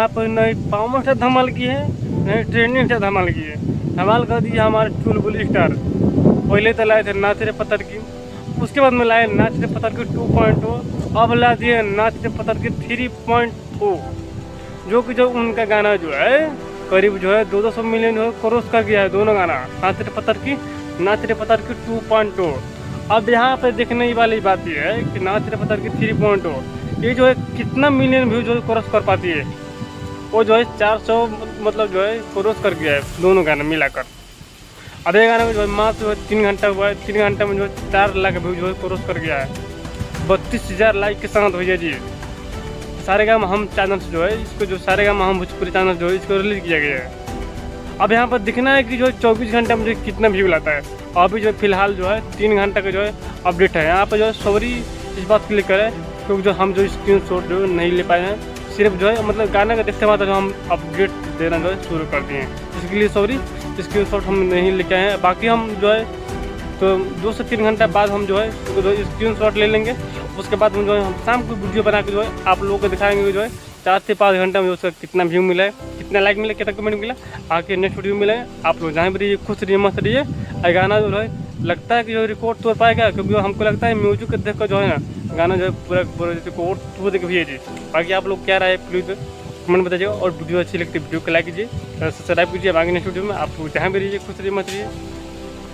यहाँ पर नहीं पावर स्टार धमाल की है, नहीं ट्रेंडिंग स्टार धमाल की है। धमाल कर दिया हमारे चुलबुल स्टार। पहले तो लाए थे नाच रे पत्थर की, उसके बाद में लाए नाच रे पत्थर की 2.0, अब ला दिए नाच रे पत्थर की 3.0, जो कि जो उनका गाना जो है करीब जो है 200 मिलियन क्रॉस कर गया है दोनों गाना, नाच रे पत्थर की 2.0। अब यहाँ पे देखने वाली बात यह है कि नाच रे पत्थर की 3.0 ये जो है कितना मिलियन व्यू जो है क्रॉस कर पाती है। वो जो है 400 मतलब जो है क्रॉस कर गया है दोनों गाने मिलाकर। अब ये गाने में जो है मात्र जो है 3 घंटा हुआ है, 3 घंटे में जो है 4 लाख व्यू जो है क्रॉस कर गया है, 32,000 लाइक के साथ भैया जी। सारेगामा हम चैनल जो है इसको, जो सारेगामा हम भोजपुरी चैनल जो है इसको रिलीज किया गया है। अब यहाँ पर दिखना है कि जो 24 घंटे में जो कितना व्यू लाता है। अभी जो फिलहाल जो है 3 घंटे का जो है अपडेट है। यहाँ पर जो है सॉरी इस बात के लिए करें क्योंकि जो हम जो स्क्रीनशॉट जो नहीं ले पाए हैं, सिर्फ जो है मतलब गाने का देखते बाद जो हम अपडेट देना जो है शुरू कर दिए हैं, इसके लिए सॉरी। स्क्रीनशॉट हम नहीं लेके आए हैं, बाकी हम जो है तो 2 से 3 घंटे बाद हम जो है स्क्रीनशॉट ले लेंगे। उसके बाद हम जो है हम शाम को वीडियो बना के जो है आप लोगों को दिखाएंगे जो है 4 से 5 घंटे में उसका कितना व्यू मिला है, कितना लाइक मिला, कितना कमेंट मिला। आके नेक्स्ट वीडियो मिले आप लोग जहाँ भी रहिए खुश रहिए मस्त रहिए। और गाना जो है लगता है कि जो रिकॉर्ड तोड़ पाएगा, क्योंकि हमको लगता है म्यूजिक को देख कर जो है ना गाना जो है पूरा रिकॉर्ड तोड़ देकर भैया जी। बाकी आप लोग क्या राय प्लीज़ कमेंट बताइएगा, और वीडियो अच्छी लगती है वीडियो को लाइक कीजिए, सब्सक्राइब कीजिए। बाकी नेक्स्ट वीडियो में आप लोग जहाँ भी रहिए खुश रहिए मस्त रहिए।